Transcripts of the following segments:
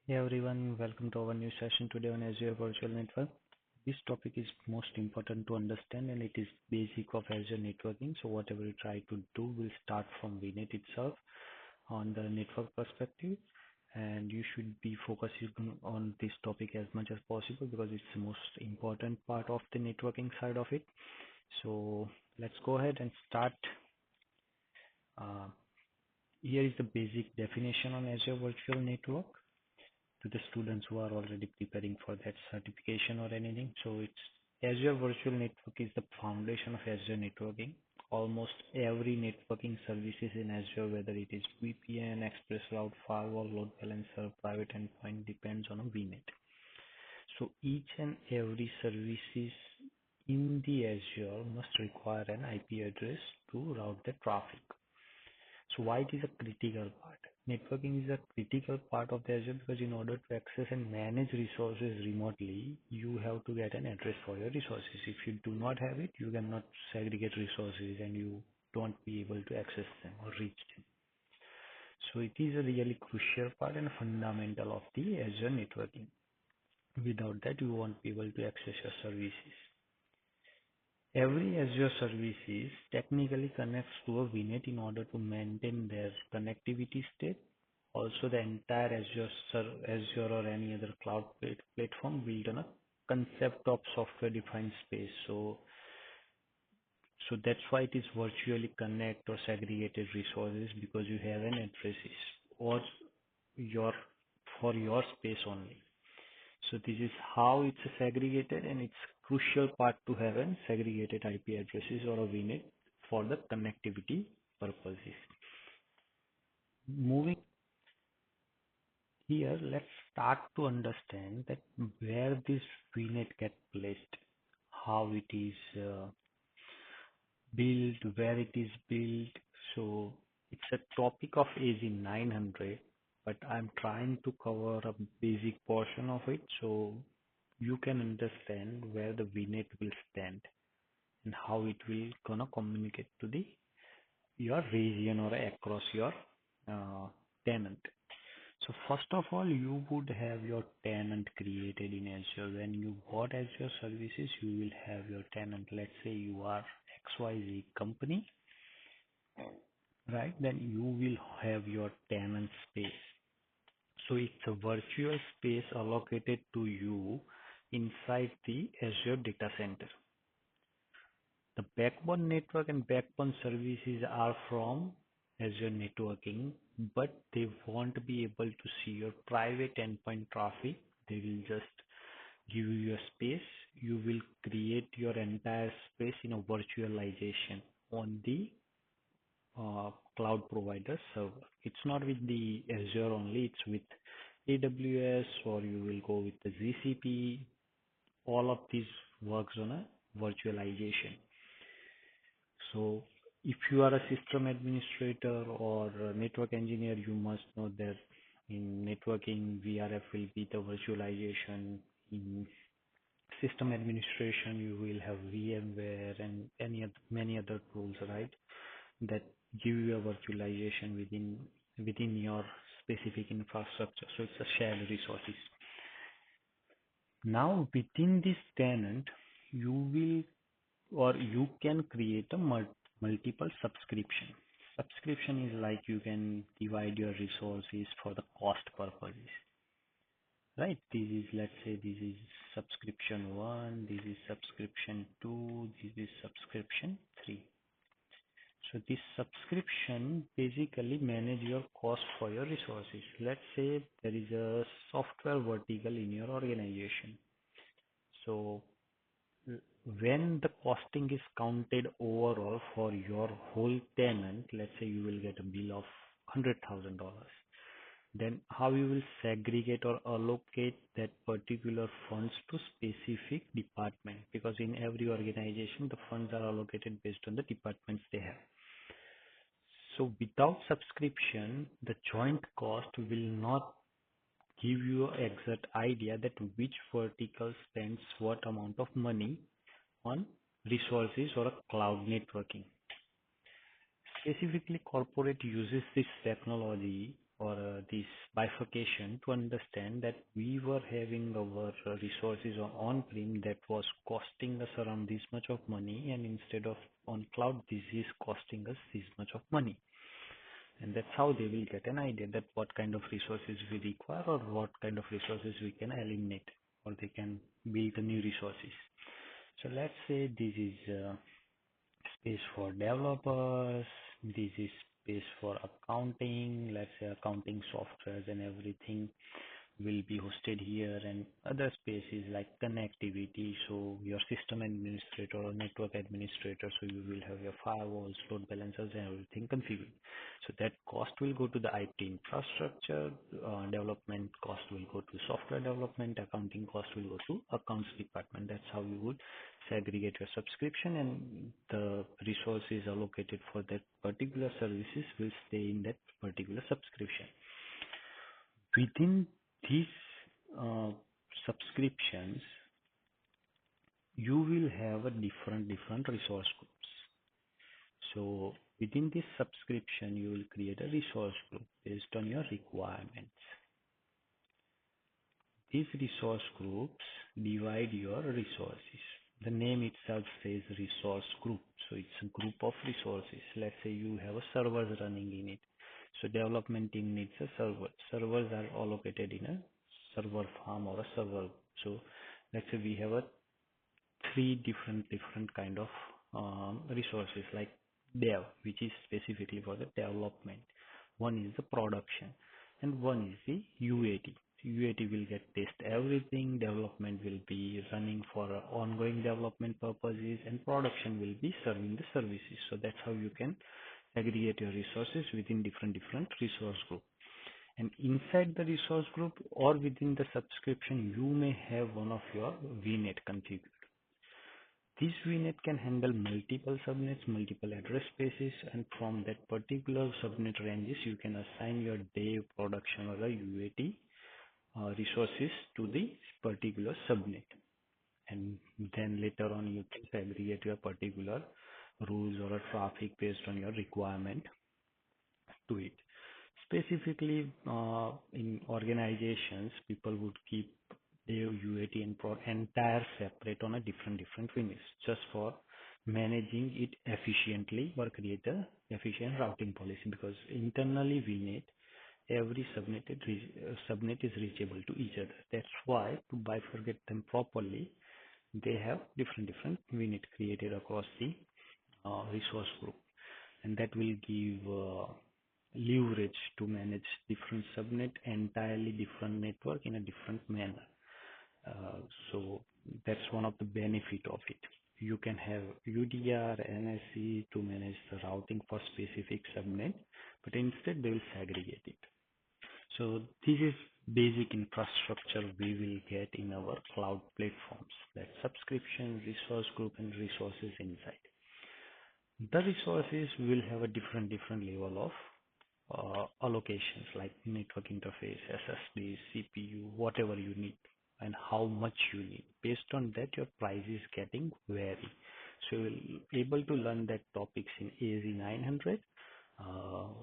Hey everyone, welcome to our new session today on Azure Virtual Network. This topic is most important to understand and it is basic of Azure networking. So whatever we try to do will start from VNet itself on the network perspective, and you should be focusing on this topic as much as possible because it's the most important part of the networking side of it. So let's go ahead and start. Uh, Here is the basic definition on Azure Virtual Network to the students who are already preparing for that certification or anything. So it's Azure Virtual Network is the foundation of Azure networking. Almost every networking services in Azure, whether it is VPN, Express Route, Firewall, Load Balancer, private endpoint, depends on a VNet. So each and every services in the Azure must require an IP address to route the traffic. So why it is a critical part? Networking is a critical part of the Azure because in order to access and manage resources remotely, you have to get an address for your resources. If you do not have it, you cannot segregate resources and you don't be able to access them or reach them. So it is a really crucial part and fundamental of the Azure networking. Without that, you won't be able to access your services. Every Azure services technically connects to a VNet in order to maintain their connectivity state. Also, the entire Azure or any other cloud platform built on a concept of software-defined space. So that's why it is virtually connect or segregated resources because you have an addresses or your for your space only. So this is how it's segregated, and it's crucial part to have a segregated IP addresses or a VNet for the connectivity purposes. Moving here, let's start to understand that where this VNet get placed, how it is built, where it is built. So it's a topic of AZ 900, but I'm trying to cover a basic portion of it so you can understand where the VNet will stand and how it will gonna communicate to the your region or across your uh, tenant. So first of all, you would have your tenant created in Azure. When you bought Azure services, you will have your tenant. Let's say you are XYZ company, right? Then you will have your tenant space. So it's a virtual space allocated to you inside the Azure data center. The backbone network and backbone services are from Azure networking, but they won't be able to see your private endpoint traffic. They will just give you a space. You will create your entire space in a virtualization on the cloud provider server. It's not with the Azure only, it's with AWS, or you will go with the GCP. All of these works on a virtualization. So if you are a system administrator or a network engineer, you must know that in networking, VRF will be the virtualization. In system administration, you will have VMware and many other tools, right? That give you a virtualization within your specific infrastructure. So it's a shared resources. Now within this tenant, you will or you can create a multiple subscription. Subscription is like you can divide your resources for the cost purposes, right? This is, let's say this is subscription 1, this is subscription 2, this is subscription 3. So this subscription basically manage your cost for your resources. Let's say there is a software vertical in your organization. So when the costing is counted overall for your whole tenant, let's say you will get a bill of $100,000, then how you will segregate or allocate that particular funds to specific department, because in every organization the funds are allocated based on the departments they have. So without subscription, the joint cost will not give you an exact idea that which vertical spends what amount of money on resources or a cloud networking. Specifically, corporate uses this technology or this bifurcation to understand that we were having our resources on-prem that was costing us around this much of money, and instead of on cloud, this is costing us this much of money. And that's how they will get an idea that what kind of resources we require or what kind of resources we can eliminate, or they can build the new resources. So let's say this is space for developers, this is space for accounting, let's say accounting softwares and everything will be hosted here, and other spaces like connectivity. So your system administrator or network administrator, so you will have your firewalls, load balancers, and everything configured. So that cost will go to the IT infrastructure, development cost will go to software development, accounting cost will go to accounts department. That's how you would segregate your subscription, and the resources allocated for that particular services will stay in that particular subscription. Within these uh, subscriptions, you will have a different resource groups. So within this subscription, you will create a resource group based on your requirements. These resource groups divide your resources. The name itself says resource group, so it's a group of resources. Let's say you have a servers running in it. So development team needs a server. Servers are allocated in a server farm or a server. So let's say we have a three different kind of resources like dev, which is specifically for the development. One is the production, and one is the UAT. UAT will get test everything, development will be running for ongoing development purposes, and production will be serving the services. So that's how you can aggregate your resources within different resource group. And inside the resource group or within the subscription, you may have one of your VNet configured. This VNet can handle multiple subnets, multiple address spaces, and from that particular subnet ranges, you can assign your dev, production, or a UAT resources to the particular subnet. And then later on, you can segregate your particular rules or a traffic based on your requirement to it. Specifically, in organizations, people would keep their UAT and entire separate on a different VNets just for managing it efficiently or create a efficient routing policy, because internally VNet, every subnet is reachable to each other. That's why to bifurcate them properly, they have different VNet created across the resource group, and that will give leverage to manage different subnet, entirely different network in a different manner. So that's one of the benefit of it. You can have UDR, NSE to manage the routing for specific subnet, but instead they will segregate it. So this is basic infrastructure we will get in our cloud platforms, that subscription, resource group, and resources inside. The resources will have a different level of allocations like network interface, SSD, CPU, whatever you need and how much you need. Based on that, your price is getting vary. So you'll able to learn that topics in AZ 900,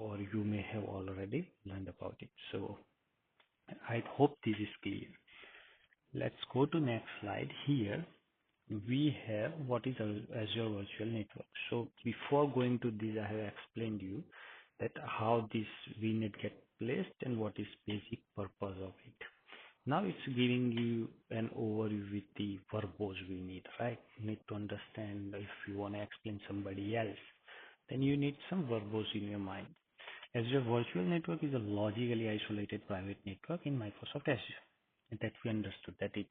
or you may have already learned about it. So I hope this is clear. Let's go to next slide. Here we have what is Azure Virtual Network. So before going to this, I have explained you that how this VNet get placed and what is basic purpose of it. Now it's giving you an overview with the verbose we need, right? You need to understand. If you want to explain somebody else, then you need some verbose in your mind. Azure Virtual Network is a logically isolated private network in Microsoft Azure. And that we understood that it's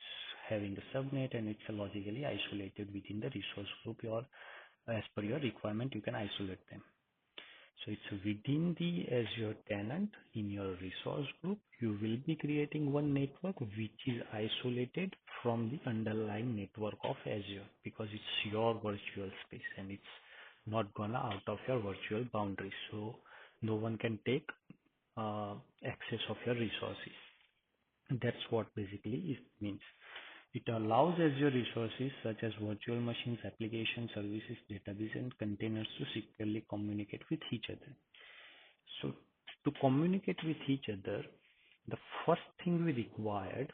having a subnet and it's logically isolated within the resource group, or as per your requirement, you can isolate them. So it's within the Azure tenant in your resource group, you will be creating one network which is isolated from the underlying network of Azure, because it's your virtual space and it's not gonna out of your virtual boundaries. So no one can take access of your resources. That's what basically it means. It allows Azure resources such as virtual machines, application services, database, and containers to securely communicate with each other. So To communicate with each other, the first thing we required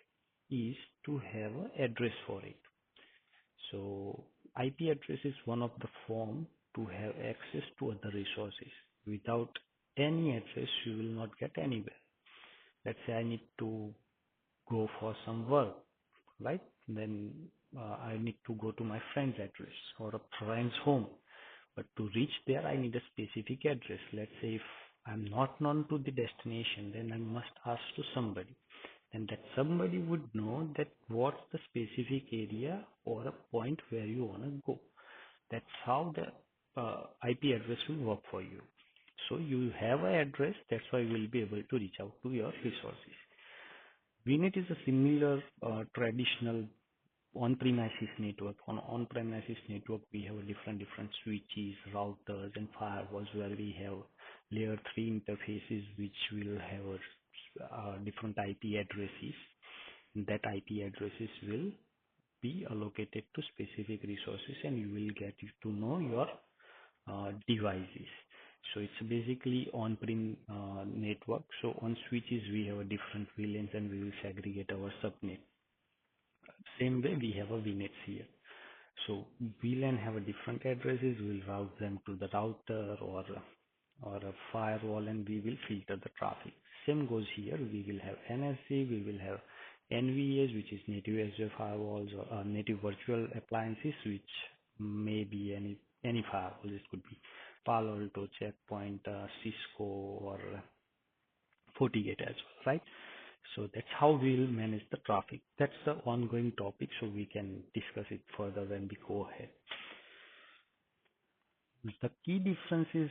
is to have an address for it. So IP address is one of the form to have access to other resources. Without any address, you will not get anywhere. Let's say I need to go for some work, right? Then I need to go to my friend's address or a friend's home. But to reach there, I need a specific address. Let's say if I'm not known to the destination, then I must ask to somebody. And that somebody would know that what's the specific area or a point where you want to go. That's how the IP address will work for you. So you have an address, that's why you will be able to reach out to your resources. VNet is a similar traditional on-premises network. On on-premises network, we have different switches, routers, and firewalls where we have layer 3 interfaces which will have different IP addresses. That IP addresses will be allocated to specific resources and you will get to know your devices. So it's basically on-prem network. So on switches we have a different VLANs and we will segregate our subnet. Same way we have a VNets here. So VLAN have a different addresses. We'll route them to the router or a firewall, and we will filter the traffic. Same goes here. We will have NSC. We will have NVS, which is native Azure firewalls or native virtual appliances, which may be any firewall. This could be Palo Alto, Checkpoint, Cisco, or FortiGate as well, right? So that's how we'll manage the traffic. That's the ongoing topic, so we can discuss it further when we go ahead. The key difference is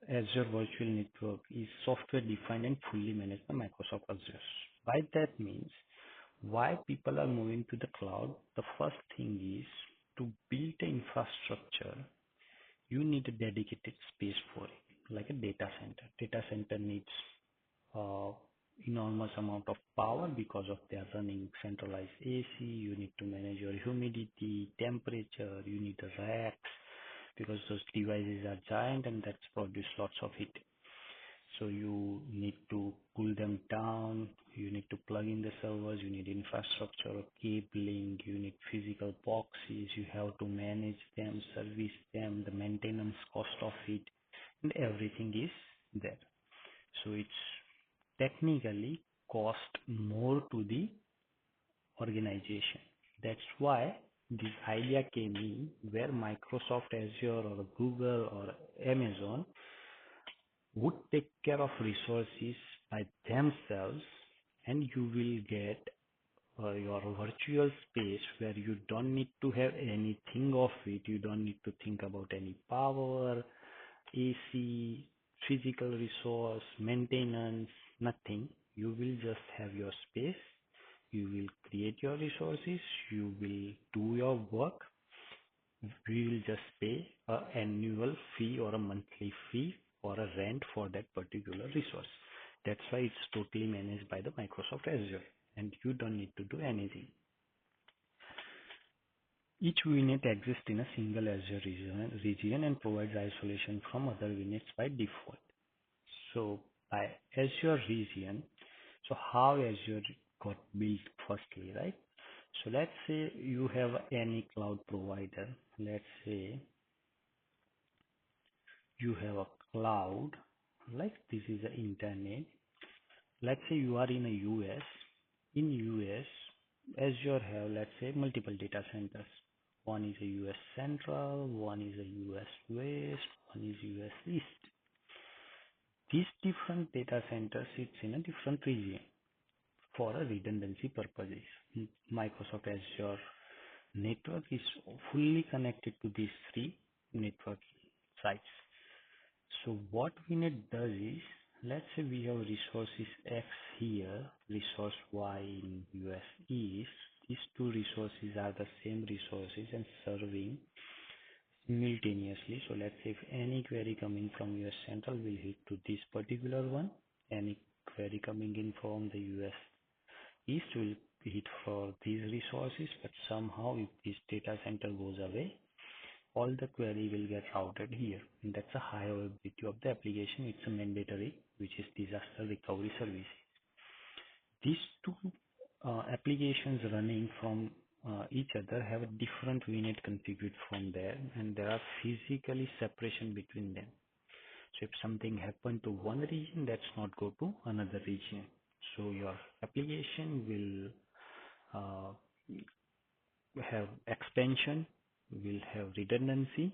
Azure Virtual Network is software defined and fully managed by Microsoft Azure. By that means, why people are moving to the cloud, the first thing is to build the infrastructure, you need a dedicated space for it, like a data center. Data center needs uh, enormous amount of power because of they are running centralized AC. You need to manage your humidity, temperature. You need a racks because those devices are giant and that's produce lots of heat. So you need to cool them down. You need to plug in the servers. You need infrastructure, cabling. You need physical boxes. You have to manage them, service them, the maintenance cost of it, and everything is there. So it's technically cost more to the organization. That's why this idea came in where Microsoft Azure or Google or Amazon would take care of resources by themselves and you will get your virtual space where you don't need to have anything of it. You don't need to think about any power, AC, physical resource, maintenance, nothing. You will just have your space. You will create your resources. You will do your work. We will just pay an annual fee or a monthly fee or a rent for that particular resource. That's why it's totally managed by the Microsoft Azure and you don't need to do anything. Each VNet exists in a single Azure region and provides isolation from other VNets by default. So by Azure region, so how Azure got built firstly, right? So let's say you have any cloud provider. Let's say you have a cloud, like this is the internet. Let's say you are in a US. In US, Azure have, let's say, multiple data centers. One is a US Central, one is a US West, one is US East. These different data centers sits in a different region for a redundancy purposes. Microsoft Azure network is fully connected to these three network sites. So what VNet does is, let's say we have resources X here, resource Y in US East. These two resources are the same resources and serving simultaneously. So let's say if any query coming from US Central will hit to this particular one, any query coming in from the US East will hit for these resources, but somehow if this data center goes away all the query will get routed here. And that's a high availability of the application. It's a mandatory, which is disaster recovery service. These two applications running from each other have a different VNet configured from there, and there are physically separation between them. So if something happened to one region, that's not go to another region. So your application will have expansion, will have redundancy.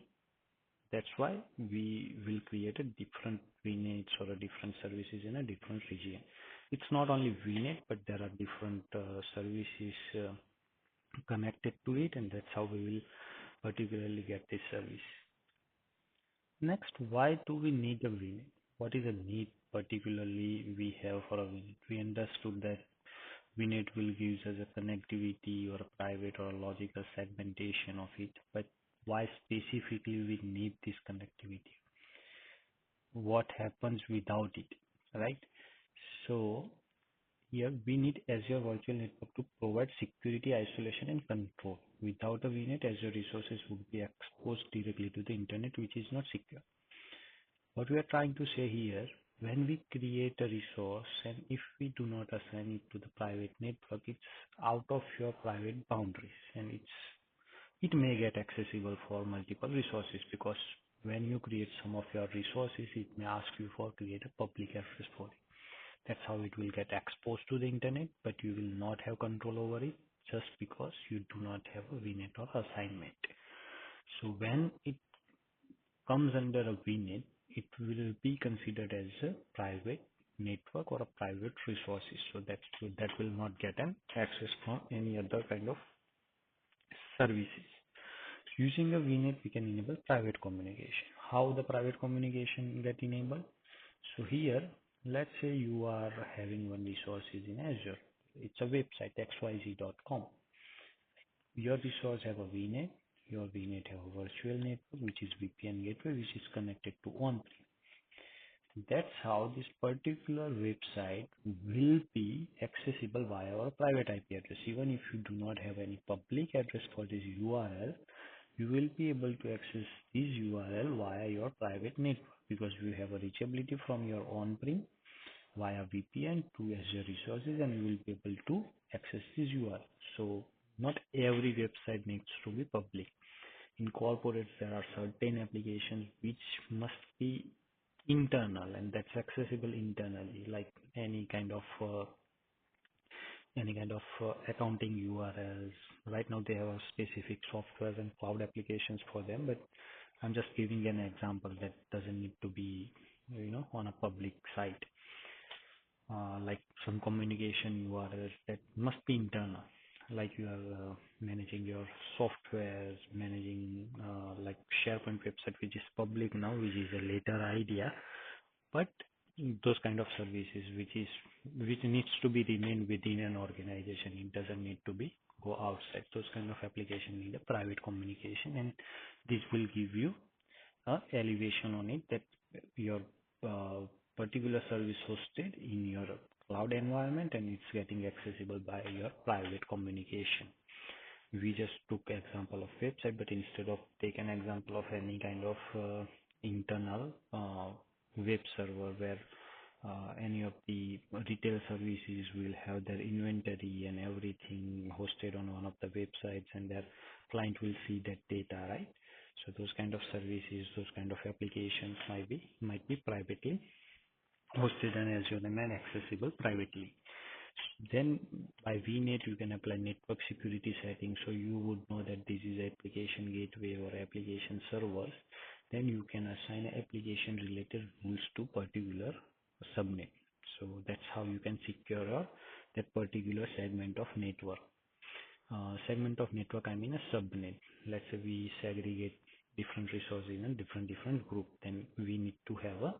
That's why we will create a different VNets or a different services in a different region. It's not only VNet, but there are different services connected to it, and that's how we will particularly get this service. Next, why do we need a VNet? What is a need particularly we have for a VNet? We understood that VNet will give us a connectivity or a private or a logical segmentation of it, but why specifically we need this connectivity? What happens without it, right? So here we need Azure Virtual Network to provide security, isolation, and control. Without a VNet, Azure resources would be exposed directly to the internet, which is not secure. What we are trying to say here, when we create a resource and if we do not assign it to the private network, it's out of your private boundaries, and it may get accessible for multiple resources, because when you create some of your resources, it may ask you for create a public access for it. That's how it will get exposed to the internet, but you will not have control over it just because you do not have a VNet or assignment. So when it comes under a VNet, it will be considered as a private network or a private resources. So that will not get an access from any other kind of services. Using a VNet, we can enable private communication. How the private communication get enabled? So here, let's say you are having one resources in Azure. It's a website, xyz.com. Your resource have a VNet. Your VNet have a virtual network, which is VPN gateway, which is connected to on-prem. That's how this particular website will be accessible via our private IP address. Even if you do not have any public address for this URL, you will be able to access this URL via your private network, because you have a reachability from your on-prem via VPN to Azure resources, and you will be able to access this URL. So not every website needs to be public. In corporates, there are certain applications which must be internal, and that's accessible internally, like any kind of accounting URLs. Right now they have specific software and cloud applications for them, but I'm just giving an example that doesn't need to be on a public site. Like some communication URLs that must be internal, like you are managing your softwares, managing like SharePoint website, which is public now, which is a later idea, but those kind of services which needs to be remain within an organization. It doesn't need to be go outside. Those kind of application need a private communication, and this will give you a elevation on it that your particular service hosted in your cloud environment, and it's getting accessible by your private communication. We just took example of website, but instead of take an example of any kind of internal web server where any of the retail services will have their inventory and everything hosted on one of the websites, and their client will see that data, right? So those kind of services, those kind of applications might be privately hosted on Azure and accessible privately. Then by VNet, you can apply network security settings. So you would know that this is application gateway or application servers. Then you can assign application related rules to particular subnet. So that's how you can secure that particular segment of network. Segment of network, I mean a subnet. Let's say we segregate different resources in a different group. Then we need to have a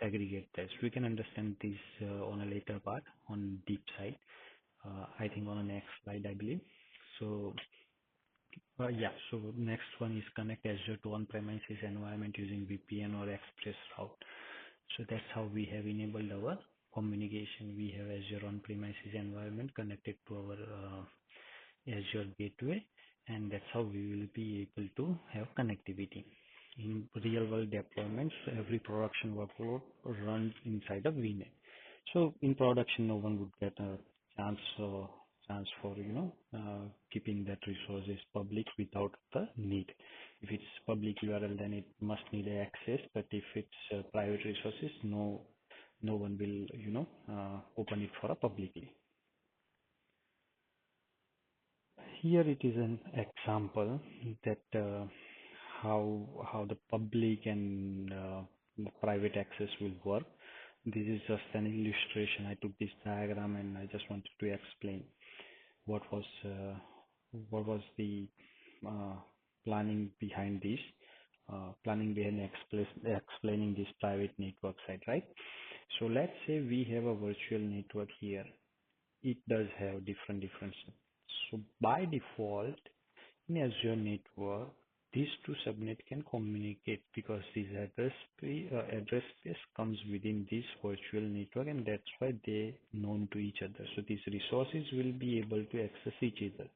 segregate test. We can understand this on a later part on deep side. I think on the next slide, I believe. So yeah, so next one is connect Azure to on-premises environment using VPN or Express route. So that's how we have enabled our communication. We have Azure on-premises environment connected to our Azure gateway, and that's how we will be able to have connectivity. In real world deployments, every production workload runs inside of VNet. So in production, no one would get a chance for keeping that resources public without the need. If it's public URL, then it must need access. But if it's private resources, no one will open it for a publicly. Here it is an example that how the public and the private access will work. This is just an illustration. I took this diagram and I just wanted to explain what was the uh, planning behind this, planning behind explaining this private network side, right? So let's say we have a virtual network here. It does have different. So by default, in Azure Network, these two subnet can communicate because this address space comes within this virtual network, and that's why they known to each other. So these resources will be able to access each other.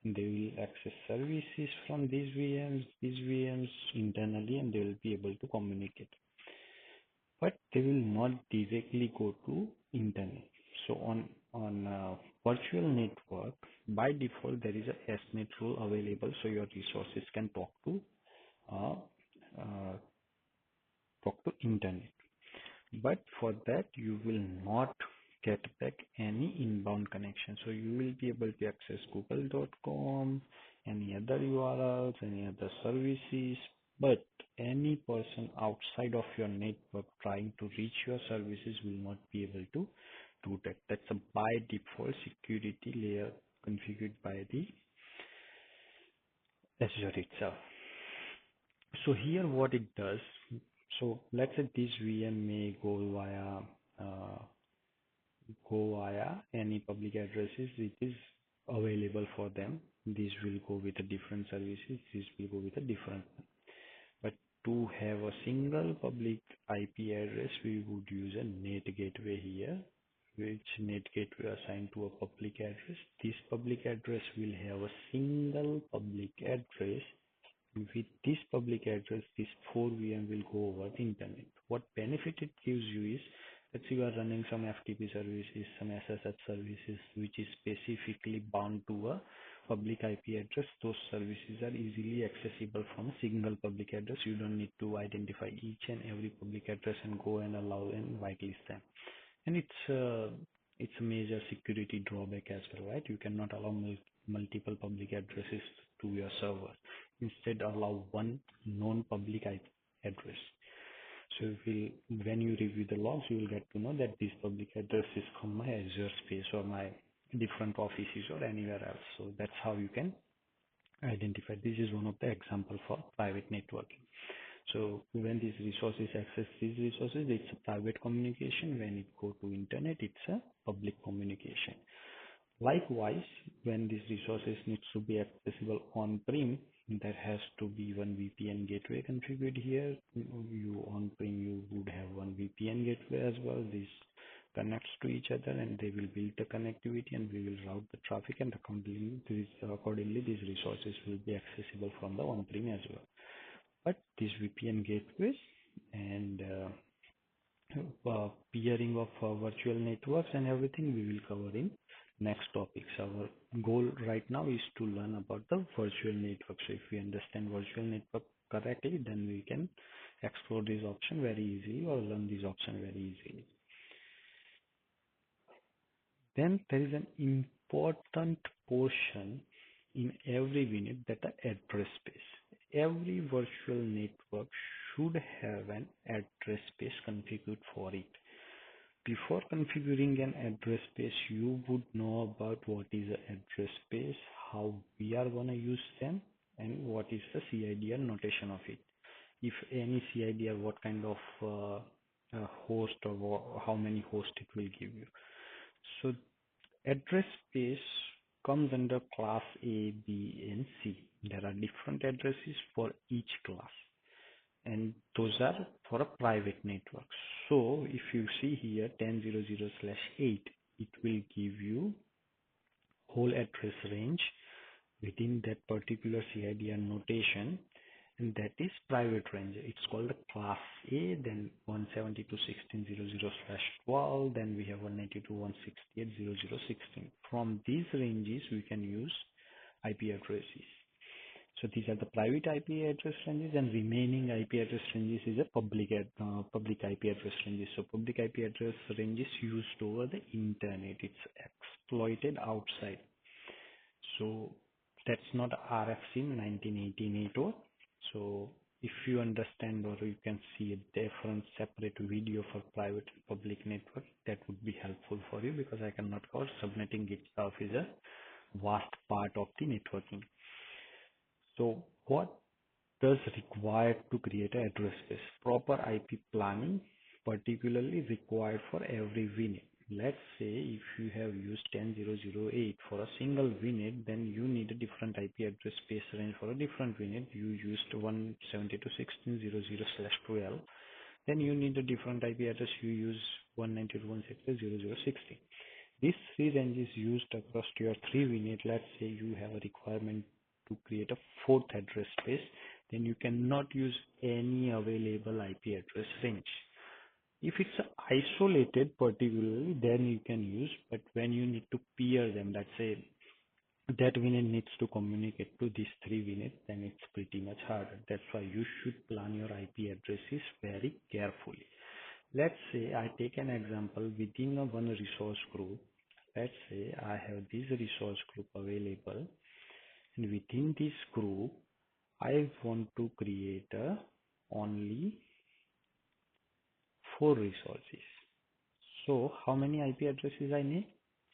And they will access services from these VMs internally, and they will be able to communicate. But they will not directly go to internet. So on virtual network, by default there is a SNet rule available, so your resources can uh, uh, talk to internet. But for that, you will not get back any inbound connection. So you will be able to access google.com, any other URLs, any other services, but any person outside of your network trying to reach your services will not be able to do that. That's a by default security layer configured by the Azure itself. So here what it does, so let's say this VM may uh, go via any public addresses which is available for them. These will go with a different services. This will go with a different one. But to have a single public IP address, we would use a net gateway here, which net gateway assigned to a public address. This public address will have a single public address. With this public address, this 4 VM will go over the internet. What benefit it gives you is that you are running some FTP services, some SSH services, which is specifically bound to a public IP address. Those services are easily accessible from a single public address. You don't need to identify each and every public address and go and allow and whitelist them. And it's a major security drawback as well, right? You cannot allow multiple public addresses to your server. Instead, allow one known public IP address. So when you review the logs, you will get to know that this public address is from my Azure space or my different offices or anywhere else. So that's how you can identify. This is one of the example for private networking. So when these resources access these resources, it's a private communication. When it go to internet, it's a public communication. Likewise, when these resources needs to be accessible on-prem, there has to be one VPN gateway configured here. You on-prem, you would have one VPN gateway as well. This connects to each other and they will build the connectivity and we will route the traffic, and accordingly these resources will be accessible from the on-prem as well. But these VPN gateways and peering of virtual networks and everything we will cover in next topics. Our goal right now is to learn about the virtual network. So if we understand virtual network correctly, then we can explore this option very easily or learn this option very easily. Then there is an important portion in every VNet, that the address space. Every virtual network should have an address space configured for it. Before configuring an address space, you would know about what is the address space, how we are going to use them, and what is the CIDR notation of it. If any CIDR, what kind of host or how many hosts it will give you. So address space comes under class A, B, and C. There are different addresses for each class, and those are for a private network. So if you see here 10.0.0/8, it will give you whole address range within that particular CIDR notation, and that is private range. It's called a class A, then 172.16.00/12, then we have 192.168.00/16. From these ranges, we can use IP addresses. So these are the private IP address ranges, and remaining IP address ranges is a public IP address ranges. So public IP address ranges used over the internet. It's exploited outside. So that's not RFC 1918 So if you understand or you can see a different separate video for private and public network, that would be helpful for you, because I cannot cover subnetting itself is a vast part of the networking. So what does required to create an address space? Proper IP planning, particularly required for every VNet. Let's say if you have used 10.0.0.8 for a single VNet, then you need a different IP address space range for a different VNet. You used 172.16.00/12, then you need a different IP address. You use 192.168.00/16. These three ranges used across your three VNet. Let's say you have a requirement to create a fourth address space, then you cannot use any available IP address range. If it's isolated particularly, then you can use, but when you need to peer them, let's say that VNet needs to communicate to these three VNet, then it's pretty much harder. That's why you should plan your IP addresses very carefully. Let's say I take an example within a one resource group. Let's say I have this resource group available, and within this group, I want to create only 4 resources. So how many IP addresses I need?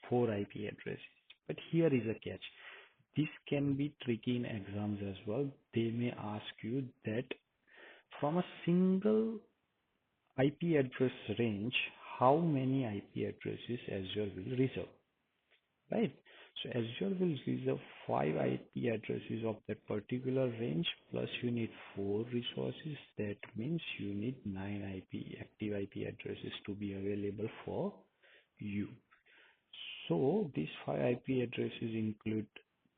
4 IP addresses. But here is a catch. This can be tricky in exams as well. They may ask you that from a single IP address range, how many IP addresses Azure will reserve, right? So Azure will reserve 5 IP addresses of that particular range, plus you need 4 resources. That means you need 9 active IP addresses to be available for you. So these 5 IP addresses include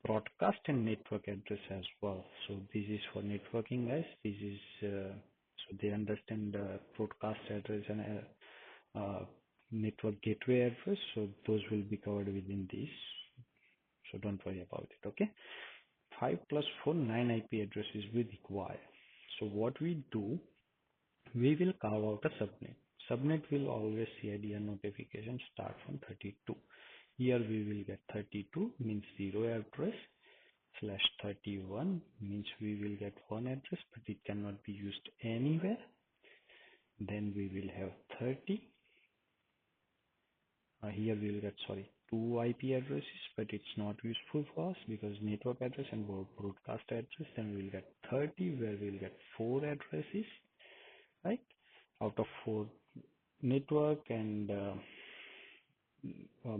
broadcast and network address as well. So this is for networking guys. This is so they understand the broadcast address and network gateway address. So those will be covered within this. So don't worry about it. Okay. 5 plus 4, 9 IP addresses we require. So what we do, we will carve out a subnet. Subnet will always CIDR notification start from 32. Here we will get 32 means 0 address, /31 means we will get 1 address, but it cannot be used anywhere. Then we will have 30. Here we will get 2 IP addresses, but it's not useful for us because network address and broadcast address. Then we will get 30, where we will get 4 addresses, right? Out of 4 network and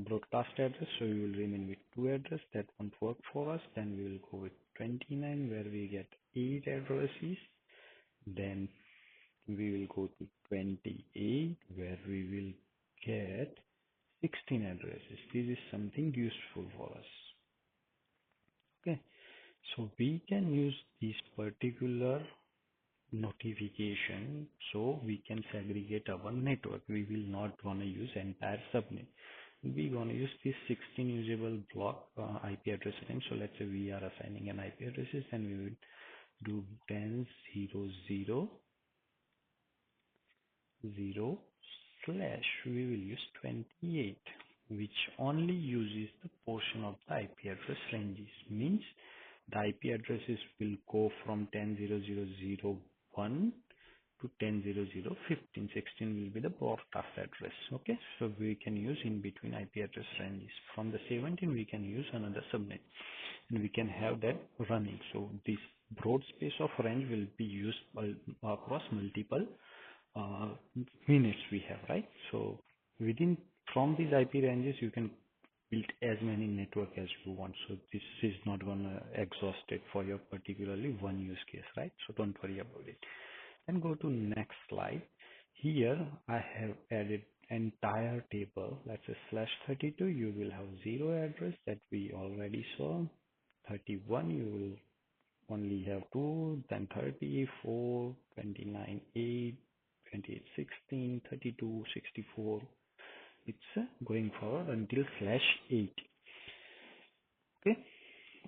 broadcast address, so we will remain with 2 address. That won't work for us. Then we will go with 29, where we get 8 addresses. Then we will go to 28, where we will get 16 addresses. This is something useful for us. Okay, so we can use this particular notification so we can segregate our network. We will not want to use entire subnet. We going to use this 16 usable block IP address range. So let's say we are assigning an IP addresses, and we will do 10.0.0.0 / we will use 28, which only uses the portion of the IP address ranges. Means the IP addresses will go from 10.0.0.0.1 to 10.0.0.15. 16 will be the broadcast address. Okay, so we can use in between IP address ranges. From the 17 we can use another subnet, and we can have that running. So this broad space of range will be used across multiple minutes we have, right? So from these IP ranges you can build as many network as you want. So this is not gonna exhaust it for your particularly one use case, right? So don't worry about it. And go to next slide. Here I have added entire table. Let's say /32. You will have 0 address that we already saw. 31, you will only have 2, then 34, 29, 8, 28, 16, 32, 64. It's going forward until /8. Okay.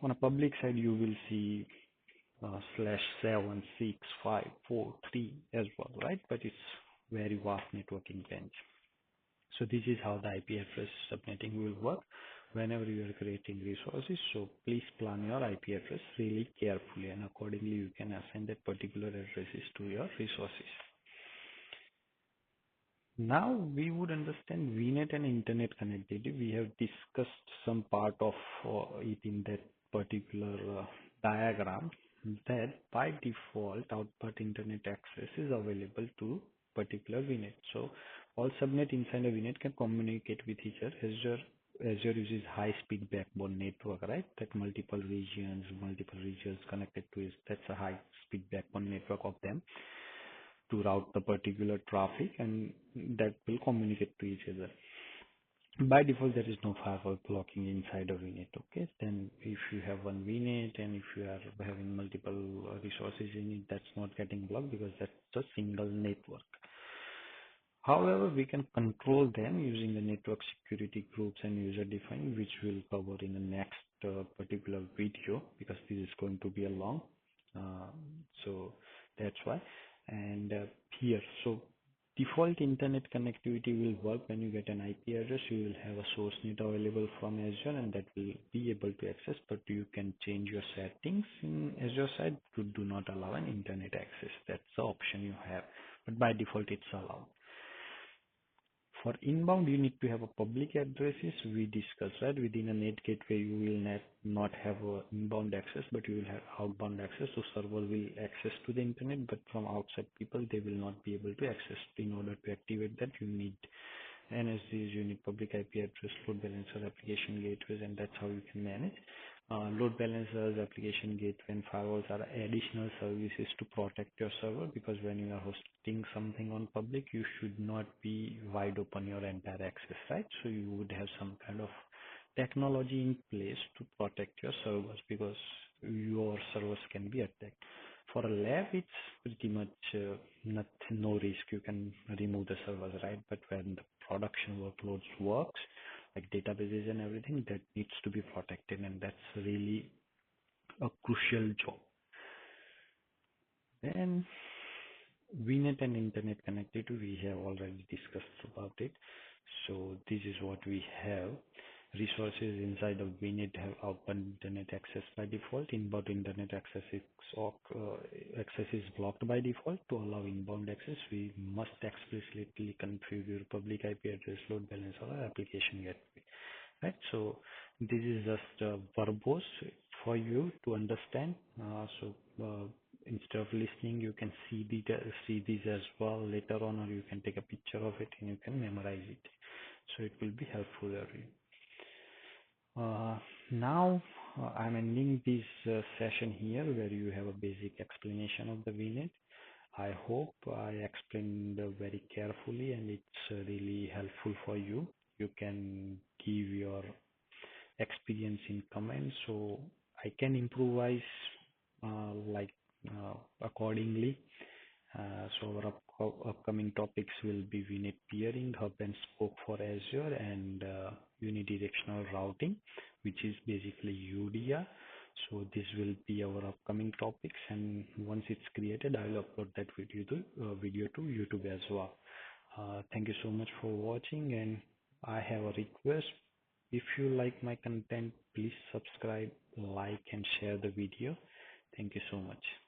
On a public side, you will see /7, 6, 5, 4, 3 as well, right? But it's very vast networking range. So this is how the IP address subnetting will work whenever you are creating resources. So please plan your IP address really carefully, and accordingly you can assign that particular addresses to your resources. Now we would understand VNet and internet connectivity. We have discussed some part of it in that particular diagram, that by default output internet access is available to particular VNet. So all subnet inside a VNet can communicate with each other. Azure uses high-speed backbone network, right? That multiple regions connected to it. That's a high-speed backbone network of them to route the particular traffic, and that will communicate to each other. By default, there is no firewall blocking inside a VNet. Okay, then if you have one VNet and if you are having multiple resources in it, that's not getting blocked because that's a single network. However, we can control them using the network security groups and user defined, which we'll cover in the next particular video because this is going to be a long. Uh, so that's why. And here, so default internet connectivity will work when you get an IP address. You will have a source net available from Azure, and that will be able to access. But you can change your settings in Azure side to do not allow an internet access. That's the option you have. But by default, it's allowed. For inbound, you need to have a public addresses we discussed, right? Within a net gateway, you will not have a inbound access, but you will have outbound access. So server will access to the internet, but from outside people, they will not be able to access. In order to activate that, you need NSGs, you need public IP address, load balancer, application gateways, and that's how you can manage. Load balancers, application gateway, and firewalls are additional services to protect your server, because when you are hosting something on public, you should not be wide open your entire access, right? So you would have some kind of technology in place to protect your servers, because your servers can be attacked. For a lab, it's pretty much no risk. You can remove the servers, right? But when the production workloads works, like databases and everything, that needs to be protected, and that's really a crucial job. Then VNet and internet connectivity, we have already discussed about it. So this is what we have. Resources inside of VNet have outbound internet access by default. Inbound internet access is blocked by default. To allow inbound access, we must explicitly configure public IP address, load balancer, or application gateway. Right? So this is just verbose for you to understand. Instead of listening, you can see these as well later on, or you can take a picture of it and you can memorize it. So it will be helpful for you. Now I'm ending this session here, where you have a basic explanation of the VNet. I hope I explained very carefully and it's really helpful for you. You can give your experience in comments, so I can improvise accordingly. So our upcoming topics will be VNet peering, hub and spoke for Azure, and unidirectional routing, which is basically UDR. So this will be our upcoming topics, and once it's created, I will upload that video to YouTube as well. Thank you so much for watching, and I have a request. If you like my content, please subscribe, like, and share the video. Thank you so much.